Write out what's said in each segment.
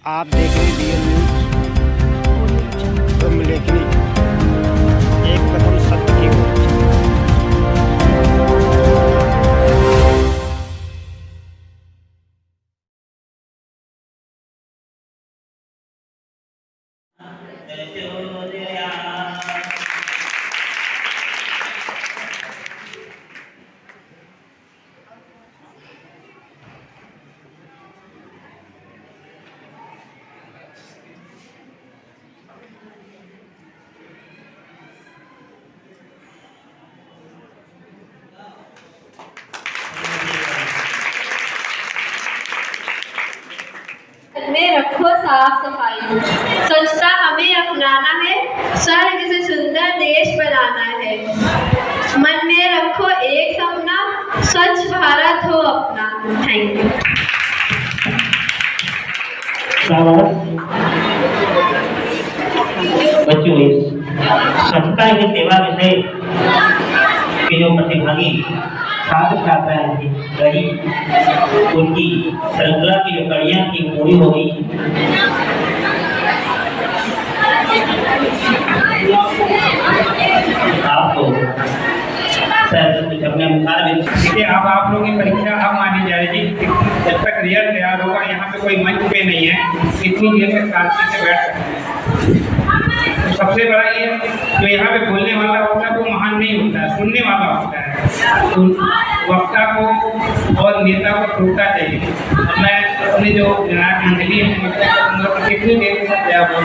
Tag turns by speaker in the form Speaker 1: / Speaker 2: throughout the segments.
Speaker 1: आप देख रहे हैं न्यूज़ ब्रह्मलेखनी, एक कदम सत्य की ओर।
Speaker 2: में रखो साफ सफाई, स्वच्छता हमें अपनाना है, स्वर्ग से सुंदर देश बनाना है। मन में रखो एक सपना, स्वच्छ भारत हो अपना। Thank you.
Speaker 3: बच्चों, इस स्वच्छता की सेवा विषय के जो प्रतिभागी छात्र छात्राएं थी रही, उनकी श्रृंखला की जो कड़ियां थी पूरी हो गई। आपको
Speaker 4: देखिए, अब आप लोगों की परीक्षा अब मानी जाएगी। जब तक रिजल्ट तैयार होगा, यहाँ पे कोई मंच पे नहीं है, इतनी देर तक शांति से बैठ सकते। सबसे बड़ा ये जो यहाँ पे बोलने वाला होता है वो महान नहीं होता है, सुनने वाला होता है। तो वक्ता को और नेता को टूटना चाहिए। मैं अपनी जो निर्णायक मंडली है कितनी देर तक तैयार हो,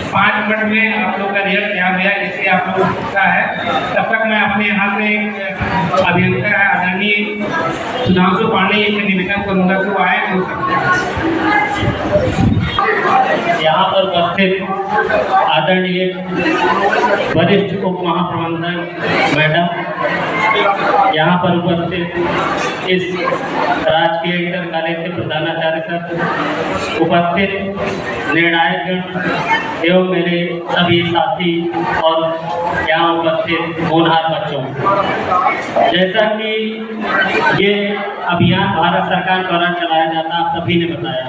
Speaker 4: 5 मिनट में आप लोग का रिजल्ट तैयार हो जाए, इसलिए आप लोग उत्साह है। तब तक मैं अपने यहाँ से एक अभियंता है आदरणीय सुधांशु पांडे जी से निवेदन करूँगा कि वो आए हो सकते हैं।
Speaker 3: यहाँ पर उपस्थित आदरणीय वरिष्ठ उप महाप्रबंधक मैडम, यहाँ पर उपस्थित इस राजकीय इंटर कॉलेज के प्रधानाचार्य सर, उपस्थित निर्णायक एवं मेरे सभी साथी और यहाँ उपस्थित होनहार बच्चों, जैसा कि ये अभियान भारत सरकार द्वारा चलाया जाता आप सभी ने बताया,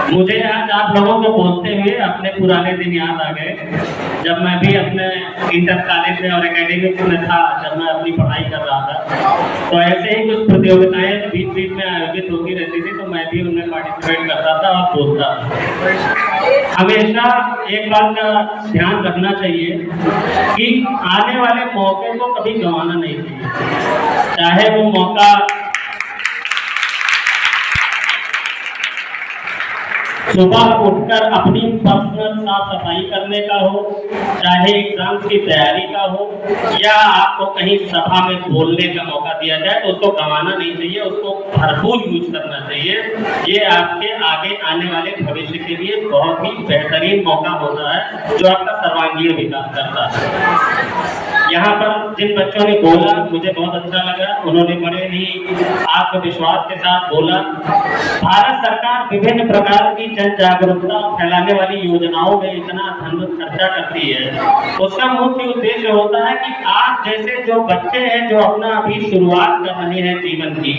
Speaker 3: मुझे आज आप लोगों को बोलते हुए अपने पुराने दिन याद आ गए, जब मैं भी अपने इंटर कॉलेज में और एकेडमिक में था, जब मैं अपनी पढ़ाई कर रहा था। तो ऐसे ही कुछ प्रतियोगिताएं बीच बीच में आयोजित होती रहती थी, तो मैं भी उनमें पार्टिसिपेट करता था और बोलता था। हमेशा एक बात का ध्यान रखना चाहिए कि आने वाले मौके को कभी गंवाना नहीं चाहिए, चाहे वो मौका सुबह उठकर अपनी पर्सनल साफ सफाई करने का हो, चाहे एग्जाम की तैयारी का हो, या आपको कहीं सभा में बोलने का मौका दिया जाए तो उसको गंवाना नहीं चाहिए, उसको भरपूर यूज करना चाहिए। ये आपके आगे आने वाले भविष्य के लिए बहुत ही बेहतरीन मौका होता है, जो आपका सर्वांगीण विकास करता है। यहाँ पर जिन बच्चों ने बोला मुझे बहुत अच्छा लगा, उन्होंने बड़े ही आत्मविश्वास के साथ बोला। भारत सरकार विभिन्न प्रकार की जन जागरूकता फैलाने वाली योजनाओं में इतना धन खर्चा करती है, उसका मुख्य उद्देश्य होता है कि आप जैसे जो बच्चे हैं जो अपना अभी शुरुआत कर रहे हैं जीवन की,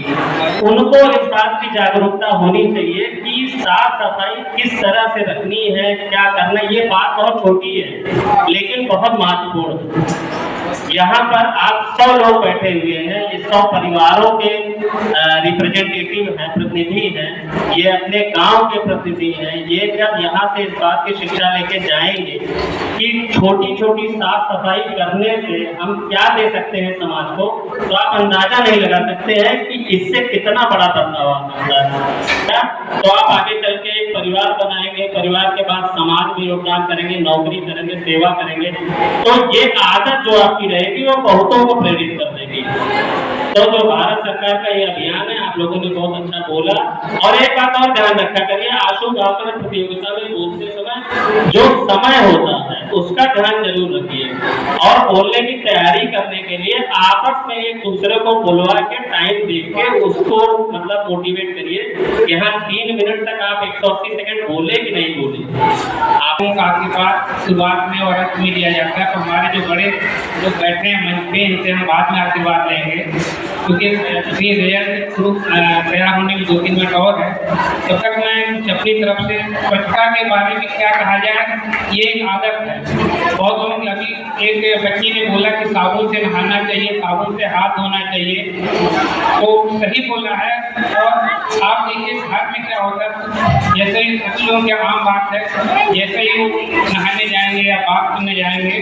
Speaker 3: उनको इस बात की जागरूकता होनी चाहिए कि साफ सफाई किस तरह से रखनी है, क्या करना है। ये बात बहुत छोटी है लेकिन बहुत महत्वपूर्ण। यहाँ पर आप 100 लोग बैठे हुए हैं, इस 100 परिवारों के रिप्रेजेंटेटिव हैं, प्रतिनिधि हैं, ये अपने गांव के प्रतिनिधि हैं। ये जब यहाँ से इस बात की शिक्षा लेके जाएंगे कि छोटी छोटी साफ सफाई करने से हम क्या दे सकते हैं समाज को, तो आप अंदाजा नहीं लगा सकते हैं कि इससे कितना बड़ा बदलाव आ सकता है। तो आप आगे चल के एक परिवार बनाएंगे, परिवार के बाद समाज में योगदान करेंगे, नौकरी करेंगे, सेवा करेंगे, तो ये आदत जो आपकी रहेगी वो बहुतों को प्रेरित कर देगी। तो जो भारत सरकार का ये अभियान है, आप लोगों ने बहुत अच्छा बोला। और एक बात और ध्यान रखा करिए, आशु भाषण प्रतियोगिता में बोलते समय जो समय होता है उसका ध्यान जरूर रखिए, और बोलने की तैयारी करने के लिए आपस में एक दूसरे को बुलवा के टाइम देख के उसको मतलब मोटिवेट करिए। यहाँ 3 मिनट तक आप 180 सेकंड बोले कि नहीं बोले। आपको का आशीर्वाद शुरुआत में और अंत में दिया जाता है, तो हमारे जो बड़े लोग बैठे हैं मंच पे, इनसे हम बाद में आशीर्वाद लेंगे।
Speaker 4: क्योंकि ये रिजल्ट थ्रू तैयार होने में 2-3 मिनट और है, तब तक मैं कुछ अपनी तरफ से स्वच्छता के बारे में क्या कहा जाए, ये एक आदत है। बहुत लोग अभी एक बच्ची ने बोला कि साबुन से नहाना चाहिए, साबुन से हाथ धोना चाहिए, तो सही बोला है। और आप देखिए घर में क्या होता है, जैसे ही लोगों की आम बात है, जैसे ही वो नहाने जाएंगे या बात करने जाएंगे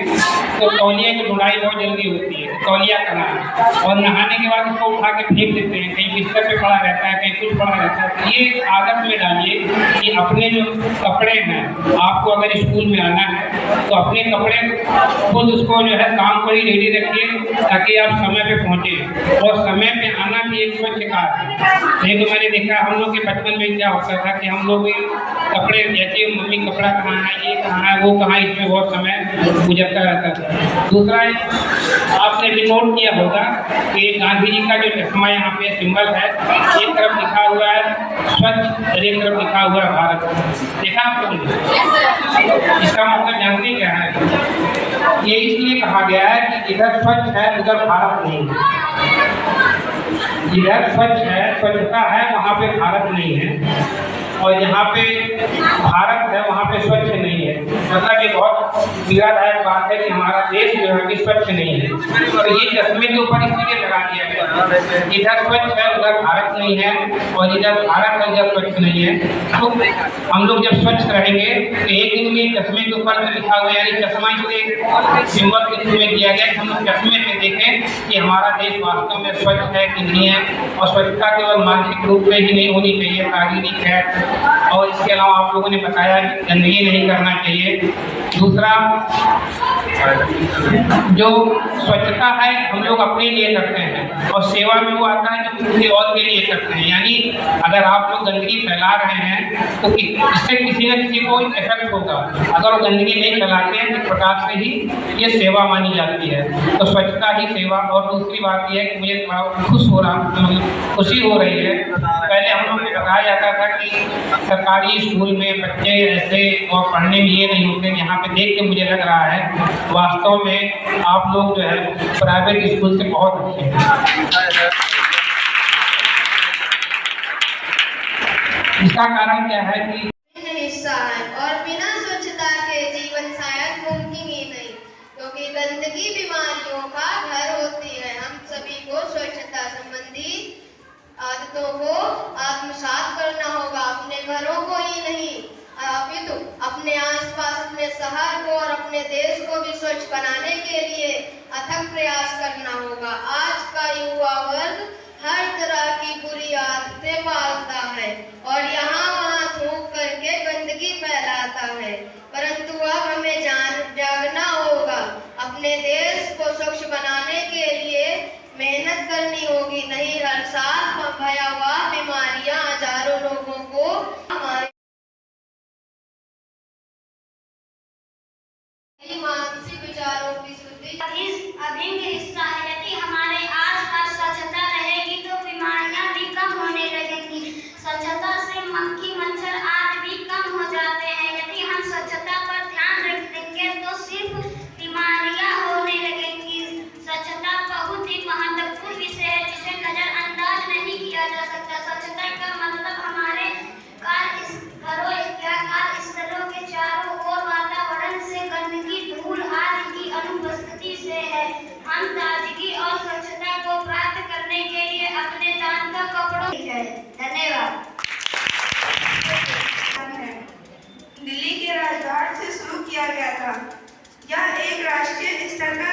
Speaker 4: तो तौलिया की ढुलाई बहुत जल्दी होती है, तौलिया करना है, और नहाने के बाद उसको उठा के फेंक देते हैं, कहीं बिस्तर पे पड़ा रहता है, कहीं कुछ पड़ा रहता है। तो ये आदत में डालिए कि अपने जो कपड़े हैं, आपको अगर स्कूल में आना है तो अपने कपड़े खुद उसको जो है काम पर ही रेडी रखिए, ताकि आप समय पे पहुँचे। और समय पे आना भी एक स्वच्छ कार्य है। नहीं तो मैंने देखा हम लोग के बचपन में क्या होता था कि हम लोग कपड़े जैसे मम्मी कपड़ा कहाँ है, ये कहाँ है, वो कहाँ, इसमें बहुत समय गुजरता रहता था। दूसरा आपने भी नोट किया होगा कि गांधी जी का जो चश्मा यहाँ पे सिंबल है, एक तरफ लिखा हुआ है स्वच्छ और एक तरफ लिखा हुआ है भारत। देखा आपको? इसका मतलब जानते क्या है? ये इसलिए कहा गया है कि इधर स्वच्छ है, उधर भारत नहीं है। इधर स्वच्छ है, स्वच्छता है, वहाँ पे भारत नहीं है, और यहाँ पे भारत है, वहाँ पे स्वच्छ नहीं है। मतलब ये बहुत पीड़ादायक बात है कि हमारा देश जो है कि स्वच्छ नहीं है। तो ये चश्मे के ऊपर इसलिए लगा दिया गया, इधर स्वच्छ है, उधर भारत नहीं है, और इधर भारत है, उधर स्वच्छ नहीं है। तो हम लोग जब स्वच्छ रहेंगे तो एक दिन में चश्मे के ऊपर लिखा हुआ, यानी चश्मा इसलिए सिंबल के रूप में दिया गया कि हम लोग चश्मे से देखें कि हमारा देश वास्तव में स्वच्छ है कि नहीं है। और स्वच्छता केवल मानसिक रूप में ही नहीं होनी चाहिए, शारीरिक है, और इसके अलावा आप लोगों ने बताया कि गंदगी नहीं करना चाहिए। दूसरा, जो स्वच्छता है हम लोग अपने लिए करते हैं, और सेवा में वो आता है जो किसी और के लिए करते हैं। यानी अगर आप लोग गंदगी फैला रहे हैं तो इससे किसी न किसी को इफेक्ट होगा। अगर वो गंदगी नहीं फैलाते हैं तो एक प्रकार से ही ये सेवा मानी जाती है। तो स्वच्छता ही सेवा। और दूसरी बात यह है कि मुझे थोड़ा खुशी हो रही है। पहले हम लोग को बताया जाता था कि सरकारी स्कूल में बच्चे ऐसे और पढ़ने में ये नहीं होते। यहाँ पे देख के मुझे लग रहा है वास्तव में आप लोग जो है प्राइवेट स्कूल से बहुत अच्छे हैं। इसका कारण क्या है कि
Speaker 2: हिस्सा है, और बिना स्वच्छता के जीवन शायद मुमकिन ही नहीं, क्योंकि गंदगी बीमारियों का घर होती है। हम सभी को स्वच्छता संबंधी आदतों को आत्मसात करना होगा, अपने घरों को ही नहीं अपितु अपने आसपास, अपने शहर को और अपने देश को भी स्वच्छ बनाने के लिए अथक प्रयास करना होगा। आज का युवा वर्ग हर तरह की बुरी आदतें पालता है और यहाँ वहाँ थूक करके गंदगी फैलाता है, परंतु अब हमें जागना होगा। अपने देश को स्वच्छ बनाने के लिए मेहनत करनी होगी, नहीं हर साल भयावह बीमारियां हजारों लोगों को मानसिक विचारों की शुद्धि
Speaker 5: अभिन्न हिस्सा है। यदि हमारे आसपास स्वच्छता रहेगी तो बीमारियां भी कम होने लगेंगी। स्वच्छता से मक्खी मच्छर आदि भी कम हो जाते हैं। यदि हम स्वच्छता पर ध्यान रख देंगे तो सिर्फ बीमारियां होने लगेंगी। स्वच्छता बहुत ही महत्वपूर्ण विषय है जिसे नजरअंदाज नहीं किया जा सकता। स्वच्छता का मतलब हमारे घरों या कार्यस्थलों के चारों ओर वातावरण से गंदगी, धूल आदि की अनुपस्थिति से है। हम ताजगी और स्वच्छता को प्राप्त करने के लिए अपने दान का कपड़ों है। धन्यवाद।
Speaker 6: दिल्ली के राजघाट से शुरू किया गया था। यह एक राष्ट्रीय स्तर का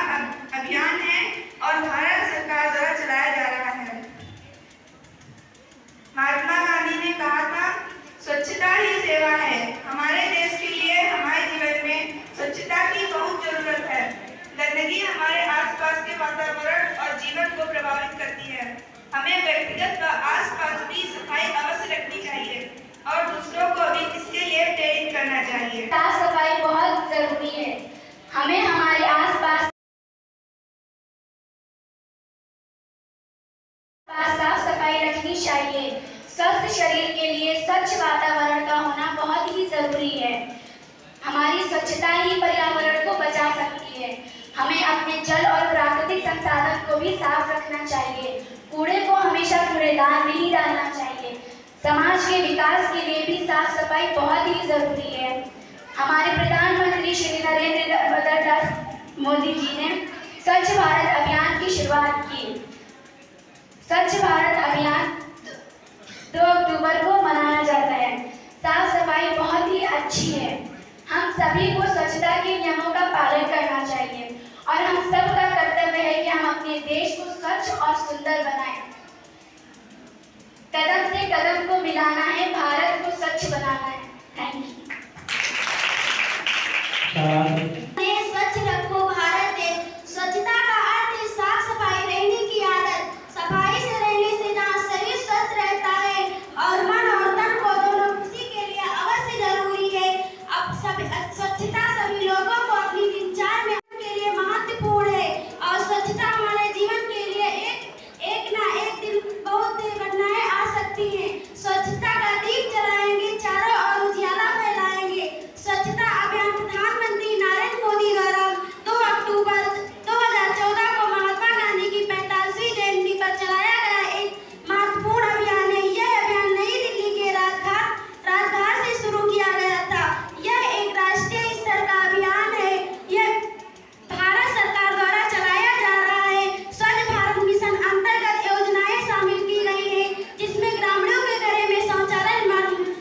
Speaker 6: अभियान है और भारत सरकार द्वारा चलाया जा रहा है। महात्मा गांधी ने कहा था, स्वच्छता ही सेवा है। हमारे देश के लिए हमारे जीवन में स्वच्छता की बहुत जरूरत है। गंदगी हमारे आसपास के वातावरण और जीवन को प्रभावित करती है। हमें व्यक्तिगत व आसपास भी सफाई अवश्य रखनी चाहिए और दूसरों को भी इसके लिए प्रेरित करना चाहिए।
Speaker 5: साफ सफाई बहुत जरूरी है। हमें हमारे आसपास साफ सफाई रखनी चाहिए। स्वस्थ शरीर के लिए स्वच्छ वातावरण का होना बहुत ही जरूरी है। हमारी स्वच्छता ही पर्यावरण को बचा सकती है। हमें अपने जल और प्राकृतिक संसाधन को भी साफ रखना चाहिए। कूड़े कूड़ेदान नहीं डालना चाहिए। समाज के विकास के लिए भी साफ सफाई बहुत ही जरूरी है। हमारे प्रधानमंत्री श्री नरेंद्र दास मोदी जी ने स्वच्छ भारत अभियान की शुरुआत की। स्वच्छ भारत अभियान 2 अक्टूबर को मनाया जाता है। साफ सफाई बहुत ही अच्छी है। हम सभी को स्वच्छता के नियमों का पालन करना चाहिए और हम सबका कर्तव्य है कि हम अपने देश को स्वच्छ और सुंदर बनाएं। कदम से कदम को मिलाना है, भारत को स्वच्छ बनाना है। Thank you.
Speaker 7: स्वच्छ रखो भारत देश। स्वच्छता का अर्थ है साफ सफाई रहने की आदत। सफाई से रहने से जहाँ शरीर स्वस्थ रहता है और मन और तन को दोनों खुशी के लिए अवश्य जरूरी है। अब स्वच्छता सभी लोगों को अपनी दिनचर्या में के लिए महत्वपूर्ण है और स्वच्छता हमारे जीवन के लिए एक ना एक दिन बहुत घटनाएं आ सकती हैं। स्वच्छता का दीप जलाएंगे, चारों ओर उजियारा फैलाएंगे। स्वच्छता अभियान प्रधानमंत्री नरेंद्र मोदी द्वारा 2 अक्टूबर 2014 को महात्मा गांधी की 45वीं जयंती पर चलाया गया एक महत्वपूर्ण अभियान है। यह अभियान नई दिल्ली के राजघाट से शुरू किया गया था। यह एक राष्ट्रीय स्तर का अभियान है। यह भारत सरकार द्वारा चलाया जा रहा है। स्वच्छ भारत मिशन अंतर्गत योजनाएं शामिल की गई है, जिसमें ग्रामीणों के घरों में शौचालय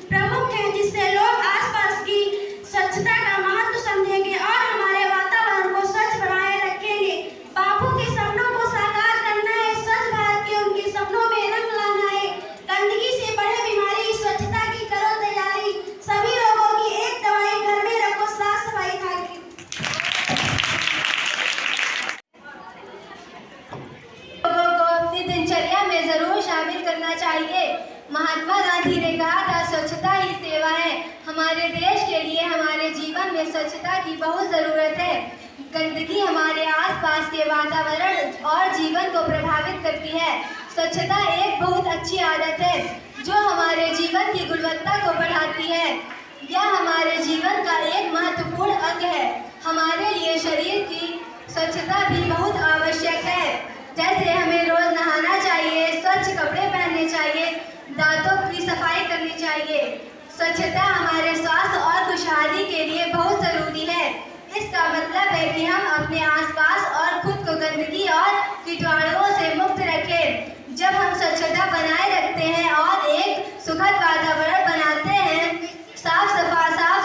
Speaker 7: प्रमुख है, जिससे लोग आसपास की स्वच्छता का महत्व समझेंगे और हमारे वातावरण को स्वच्छ बनाए रखेंगे। बापू के सपनों को साकार करना है, स्वच्छ भारत के उनके सपनों में रंग लाना है। गंदगी से बढ़े बीमारी, स्वच्छता की करो तैयारी। सभी लोगों की एक दवाई, घर में रखो साफ सफाई। Thank you.
Speaker 2: लोगों को अपनी दिनचर्या में जरूर शामिल करना चाहिए। महात्मा गांधी ने कहा था, स्वच्छता ही सेवा है। हमारे देश के लिए हमारे जीवन में स्वच्छता की बहुत जरूरत है। गंदगी हमारे आसपास के वातावरण और जीवन को प्रभावित करती है। स्वच्छता एक बहुत अच्छी आदत है जो हमारे जीवन की गुणवत्ता को बढ़ाती है। यह हमारे जीवन का एक महत्वपूर्ण अंग है। हमारे लिए शरीर की स्वच्छता भी बहुत आवश्यक है। जैसे हमें रोज नहाना चाहिए, स्वच्छ कपड़े पहनने चाहिए, दांतों की सफाई करनी चाहिए। स्वच्छता हमारे स्वास्थ्य और खुशहाली के लिए बहुत जरूरी है। इसका मतलब है कि हम अपने आसपास और खुद को गंदगी और कीटाणुओं से मुक्त रखें। जब हम स्वच्छता बनाए रखते हैं और एक सुखद वातावरण बनाते हैं, साफ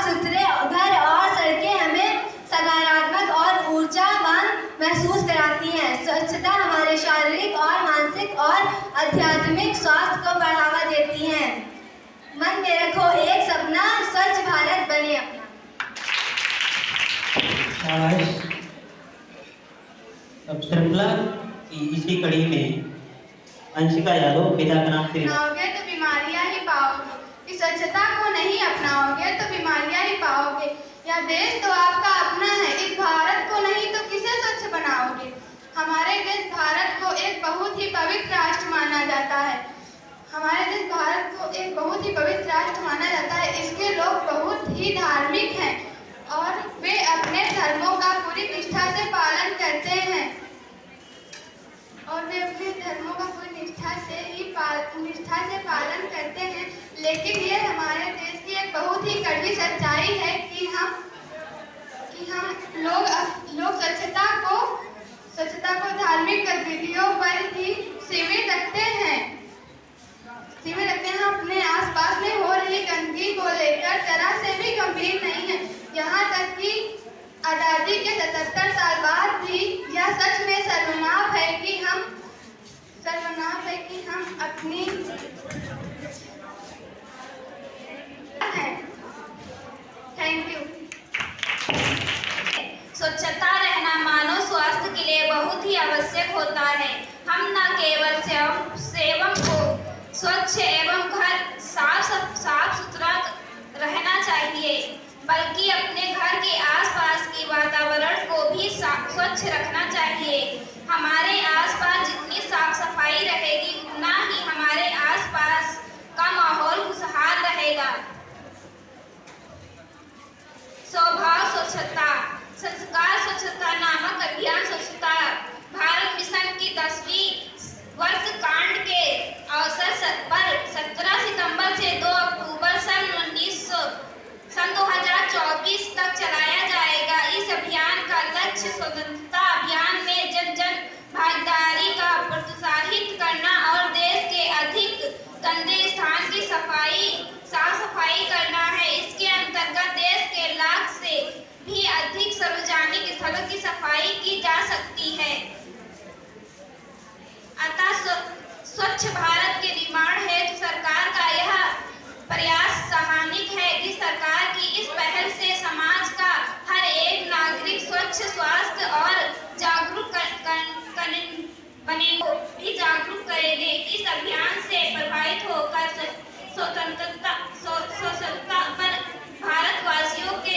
Speaker 2: सुथरे घर और सड़कें हमें सकारात्मक और ऊर्जावान महसूस कराती हैं। स्वच्छता हमारे शारीरिक और मानसिक और आध्यात्मिक स्वास्थ्य को बढ़ावा देती हैं। मन में रखो एक सपना, स्वच्छ भारत बने अपना।
Speaker 8: अब श्रृंखला की इसी कड़ी में अंशिका यादव, पिता का नाम श्री
Speaker 2: अपनाओगे तो बीमारियां ही पाओगे। इस स्वच्छता को नहीं अपनाओगे तो बीमारियां ही पाओगे। यह देश तो आपका अपना है, इस भारत को नहीं तो किसे स्वच्छ बनाओगे। हमारे देश भारत को एक बहुत ही पवित्र राष्ट्र माना जाता है। हमारे देश भारत को एक बहुत ही पवित्र राष्ट्र माना जाता है। इसके लोग बहुत ही धार्मिक हैं और वे अपने धर्मों का पूरी निष्ठा से पालन करते हैं पालन करते हैं। लेकिन ये हमारे देश की एक बहुत ही कड़वी सच्चाई है कि हम लोग स्वच्छता को धार्मिक गतिविधियों पर ही सीमित रखते हैं। हम अपने आसपास में हो रही गंदगी को लेकर जरा से भी गंभीर नहीं है। यहाँ तक कि आजादी के 77 साल बाद भी यह सच में शर्मनाक है कि हम अपनी थैंक यू।
Speaker 5: स्वच्छता रहना मानव स्वास्थ्य के लिए बहुत ही आवश्यक होता है। हम न केवल सेवन को स्वच्छ एवं घर साफ सुथरा रहना चाहिए, बल्कि अपने घर के आसपास के वातावरण को भी स्वच्छ रखना चाहिए। हमारे आसपास जितनी साफ सफाई रहेगी, उतना ही हमारे आसपास का माहौल खुशहाल रहेगा। स्वभाव स्वच्छता, संस्कार स्वच्छता नामक अभियान स्वच्छता भारत मिशन की 10वीं वर्षगांठ के अवसर गंदे स्थान की साफ सफाई करना है। इसके अंतर्गत देश के लाख से भी अधिक सार्वजनिक स्थलों की सफाई की जा सकती है। अतः स्वच्छ भारत के निर्माण हेतु सरकार का यह प्रयास सराहनीय है कि सरकार की इस पहल से समाज का हर एक नागरिक स्वच्छ, स्वास्थ्य और जागरूक भी जागरूक करेंगे। इस अभियान से प्रभावित होकर स्वतंत्रता पर भारतवासियों के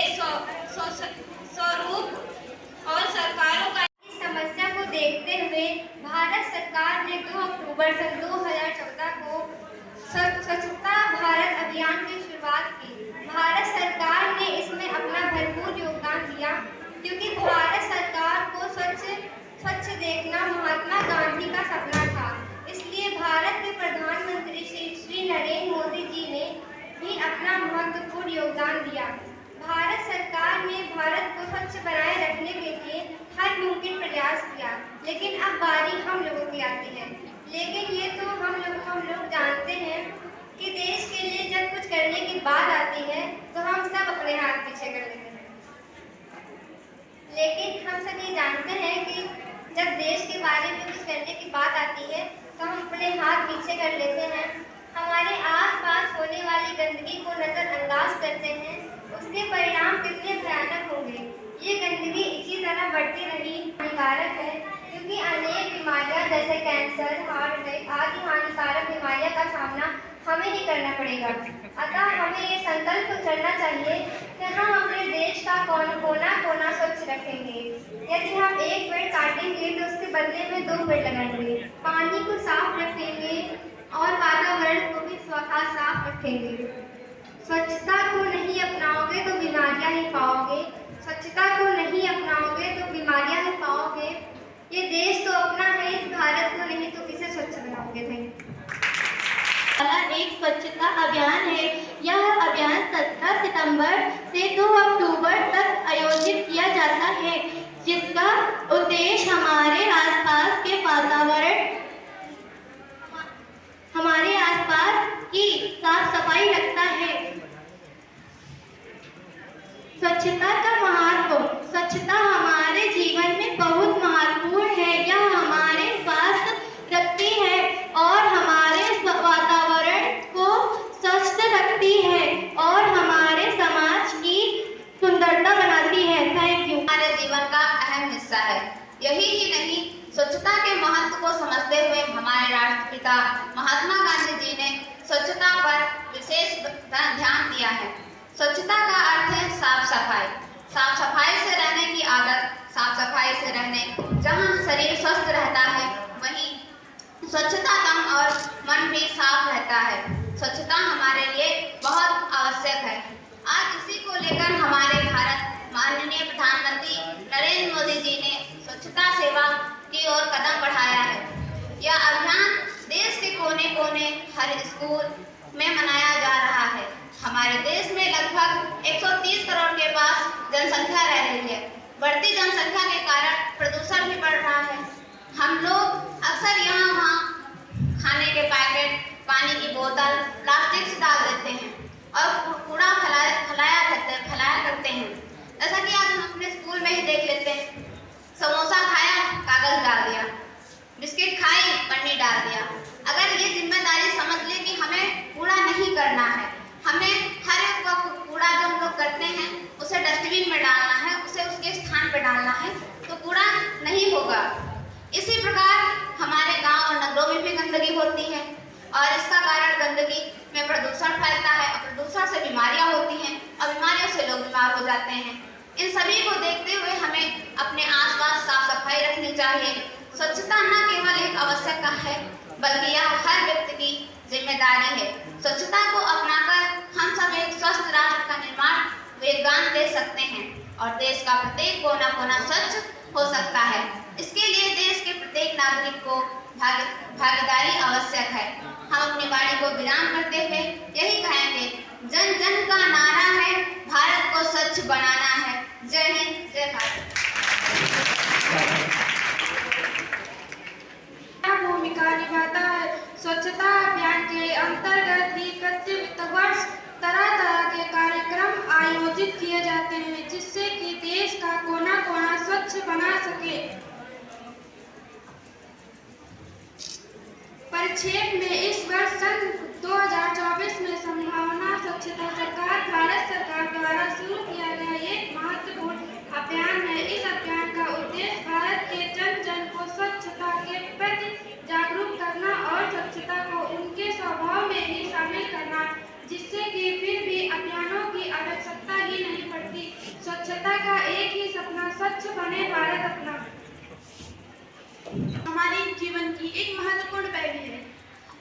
Speaker 5: स्वरूप और सरकारों का
Speaker 7: समस्या को देखते हुए भारत सरकार ने 2 अक्टूबर सन 2014 को स्वच्छता भारत अभियान की शुरुआत की। भारत सरकार ने इसमें अपना भरपूर योगदान दिया, क्योंकि भारत सरकार को स्वच्छ देखना महात्मा गांधी का सपना था। इसलिए भारत के प्रधानमंत्री श्री नरेंद्र मोदी जी ने भी अपना महत्वपूर्ण योगदान दिया। भारत सरकार ने भारत को स्वच्छ बनाए रखने के लिए हर मुमकिन प्रयास किया, लेकिन अब बारी हम लोगों की आती है। लेकिन ये तो हम लोग जानते हैं कि देश के लिए जब कुछ करने की बात आती है तो हम सब अपने हाथ पीछे कर लेते हैं। लेकिन हम सब ये जानते हैं कि जब देश के बारे में कुछ करने की बात आती है तो हम अपने हाथ पीछे कर लेते हैं, हमारे आसपास होने वाली गंदगी को नजरअंदाज करते हैं। उसके परिणाम कितने भयानक होंगे। ये गंदगी इसी तरह बढ़ती रही हानिकारक है, क्योंकि अनेक बीमारियां जैसे कैंसर, हार्ट अटैक आदि हानिकारक बीमारियों का सामना हमें ही करना पड़ेगा। अतः हमें ये संकल्प करना चाहिए कि हम अपने देश का कोना कोना स्वच्छ रखेंगे। यदि हम एक पेड़ काटेंगे तो उसके बदले में 2 पेड़ लगाएंगे, पानी को साफ रखेंगे और वातावरण को भी साफ रखेंगे। स्वच्छता को नहीं अपनाओगे तो बीमारियां ही पाओगे, स्वच्छता को नहीं अपनाओगे तो बीमारियां ही पाओगे। ये देश तो अपना है, इस भारत को नहीं तो किसे स्वच्छ बनाओगे।
Speaker 2: एक स्वच्छता अभियान है। यह अभियान 17 सितंबर से 2 अक्टूबर तक आयोजित किया जाता है, जिसका उद्देश्य हमारे आसपास के वातावरण, हमारे आसपास की साफ सफाई रखता है। स्वच्छता का महत्व। स्वच्छता हमारे जीवन में बहुत महत्वपूर्ण है। यह हमारे स्वास्थ्य रखती है और हमारे वातावरण को स्वच्छ रखती है और हमारे समाज की सुंदरता बनाती है। Thank you.
Speaker 9: हमारे जीवन का अहम हिस्सा है। यही ही नहीं, स्वच्छता के महत्व को समझते हुए हमारे राष्ट्रपिता महात्मा गांधी जी ने स्वच्छता पर विशेष ध्यान दिया है। स्वच्छता का अर्थ है साफ सफाई। साफ सफाई से रहने की आदत, साफ सफाई से रहने, जहाँ शरीर स्वस्थ रहता है वहीं स्वच्छता तन और मन भी साफ रहता है। स्वच्छता हमारे लिए बहुत आवश्यक है। आज इसी को लेकर हमारे भारत माननीय प्रधानमंत्री नरेंद्र मोदी जी ने स्वच्छता सेवा की ओर कदम बढ़ाया है। यह अभियान देश के कोने कोने हर स्कूल में मनाया जा रहा है। हमारे देश में लगभग 130 करोड़ के पास जनसंख्या रह रही है। बढ़ती जनसंख्या के कारण प्रदूषण भी बढ़ रहा है। हम लोग अक्सर यहाँ वहाँ खाने के पैकेट, पानी की बोतल प्लास्टिक से डाल देते हैं और कूड़ा फैलाया करते हैं। जैसा कि आज हम अपने स्कूल में ही देख लेते हैं, समोसा खाया कागज डाल दिया, बिस्किट खाई पन्नी डाल दिया। अगर ये जिम्मेदारी समझ ले कि हमें कूड़ा नहीं करना है, हमें हर एक कूड़ा जो हम लोग करते हैं उसे डस्टबिन में डालना है, उसे उसके स्थान पर डालना है, तो कूड़ा नहीं होगा। इसी प्रकार हमारे गांव और नगरों में भी गंदगी होती है और इसका कारण गंदगी में प्रदूषण फैलता है और प्रदूषण से बीमारियां होती हैं और बीमारियों से लोग बीमार हो जाते हैं। इन सभी को देखते हुए हमें अपने आसपास साफ सफाई रखनी चाहिए। स्वच्छता न केवल एक आवश्यकता है बल्कि यह हर व्यक्ति की जिम्मेदारी है। स्वच्छता को अपनाकर हम सब एक स्वस्थ राष्ट्र का निर्माण योगदान दे सकते हैं और देश का प्रत्येक कोना कोना स्वच्छ हो सकता है। इसके लिए देश के प्रत्येक नागरिक को भागीदारी आवश्यक है। हम अपनी वाणी को विराम करते हुए यही कहेंगे, जन जन का नारा है, भारत को स्वच्छ बनाना है। जय हिंद, जय भारत।
Speaker 6: भूमिका निभाता है
Speaker 7: स्वच्छता अभियान के अंतर्गत ही प्रति वित्त वर्ष तरह तरह के कार्यक्रम आयोजित किए जाते हैं, जिससे कि देश का कोना कोना स्वच्छ बना सके। परिक्षेप में इस वर्ष सन 2024 में संभावना स्वच्छता सरकार भारत सरकार द्वारा शुरू किया गया एक महत्वपूर्ण अभियान है। इस अभियान का उद्देश्य भारत के जन जन को स्वच्छता के प्रति जागरूक करना और स्वच्छता को उनके स्वभाव में ही शामिल करना, जिससे कि फिर भी अभियानों की आवश्यकता ही नहीं पड़ती। स्वच्छता का एक ही सपना, स्वच्छ बने भारत अपना,
Speaker 9: हमारे जीवन की एक महत्वपूर्ण पहलू है।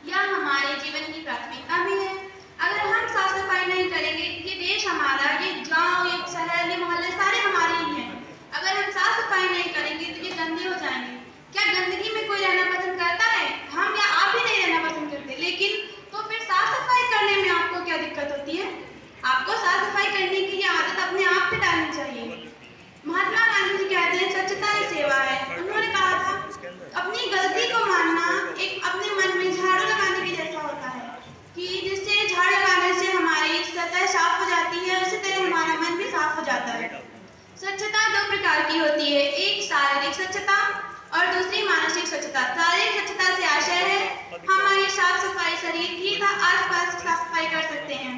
Speaker 9: यह हमारे जीवन की प्राथमिकता भी है। अगर हम साफ सफाई नहीं करेंगे, ये देश हमारा, ये गांव, ये शहर, ये मोहल्ले सारे हमारे ही हैं। अगर हम साफ सफाई नहीं करेंगे तो ये गंदे हो जाएंगे। क्या गंदगी में कोई रहना पसंद करता है? हम या आप ही नहीं रहना पसंद करते, लेकिन तो फिर साफ सफाई करने में आपको क्या दिक्कत होती है? आपको साफ सफाई करने की आदत अपने आप से डालनी चाहिए। महात्मा गांधी जी कहते हैं स्वच्छता ही सेवा है। उन्होंने कहा था अपनी गलती को मानना एक अपने मन में झाड़ू लगाने के जैसा होता है, कि जिससे झाड़ू लगाने से हमारी सतह साफ हो जाती है, उसी तरह हमारा मन भी साफ हो जाता है। स्वच्छता दो प्रकार की होती है, एक शारीरिक स्वच्छता और दूसरी मानसिक स्वच्छता। शारीरिक स्वच्छता से आशय है हमारी साफ सफाई शरीर की आसपास साफ सफाई कर सकते हैं,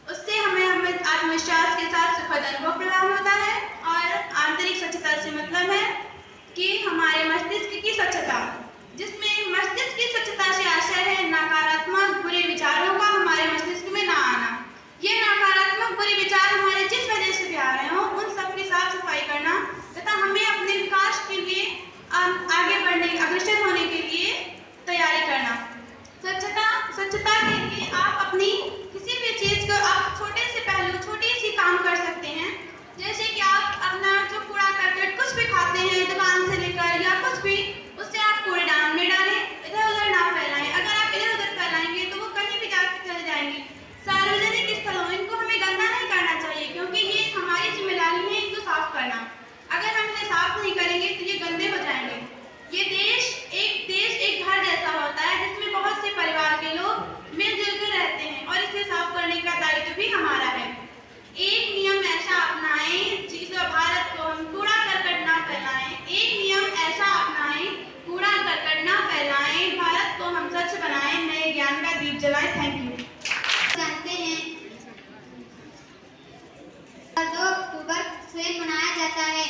Speaker 9: उससे हमें आत्मविश्वास के साथ सुखद अनुभव प्रदान होता है। और आंतरिक स्वच्छता से मतलब है कि हमारे मस्तिष्क की स्वच्छता, जिसमें मस्तिष्क की स्वच्छता से आशय है नकारात्मक बुरे विचारों का हमारे मस्तिष्क में ना आना। ये नकारात्मक बुरे विचार हमारे जिस वजह से भी आ रहे हो, उन सब की साफ सफाई करना तथा हमें अपने विकास के लिए आगे बढ़ने, अग्रसर होने के लिए तैयारी करना। स्वच्छता के लिए आप अपनी किसी भी चीज को आप छोटे से पहलू, छोटे से काम कर सकते हैं। जैसे कि आप अपना जो कूड़ा करकट कुछ भी खाते हैं दुकान से लेकर या कुछ भी, उससे आप कूड़ेदान में डालें, इधर उधर ना फैलाएं। अगर आप इधर उधर फैलाएंगे तो वो कहीं भी जाकर चले जाएंगे। सार्वजनिक स्थलों इनको हमें गंदा नहीं करना चाहिए, क्योंकि ये हमारी जिम्मेदारी है इनको साफ करना। अगर हम इन्हें साफ नहीं करेंगे तो ये गंदे हो जाएंगे। ये देश एक घर जैसा होता है, जिसमें बहुत से परिवार के लोग मिलजुल कर रहते हैं और इसे साफ करने का दायित्व भी हमारा है। एक नियम ऐसा अपनाएं जिससे भारत को हम कूड़ा करकट ना फैलाएं। एक नियम ऐसा अपनाएं, कूड़ा करकट ना फैलाएं, भारत को हम स्वच्छ बनाएं, नए ज्ञान का दीप जलाएं। Thank you.
Speaker 5: जानते हैं 2 अक्टूबर से मनाया जाता है।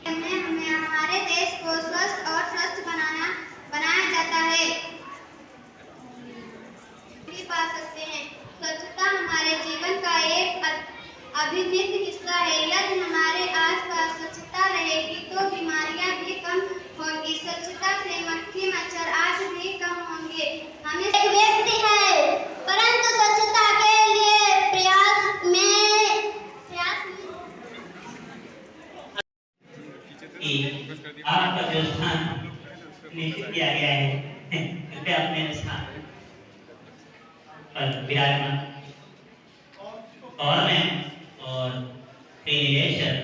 Speaker 5: हमें हमारे देश को स्वस्थ और स्वच्छ बनाया जाता है। भी पा सकते हैं। स्वच्छता हमारे जीवन का एक अभिन्न हिस्सा है। यदि हमारे आसपास स्वच्छता रहेगी तो बीमारियां भी कम होंगी। स्वच्छता से मक्खी मच्छर आदि भी कम होंगे। हमें एक व्यक्ति है, परंतु स्वच्छता के लिए प्रयास
Speaker 8: आपका जो स्थान निश्चित किया गया है, कृपया अपने स्थान पर विराजमान और मैं और श्री निवेशक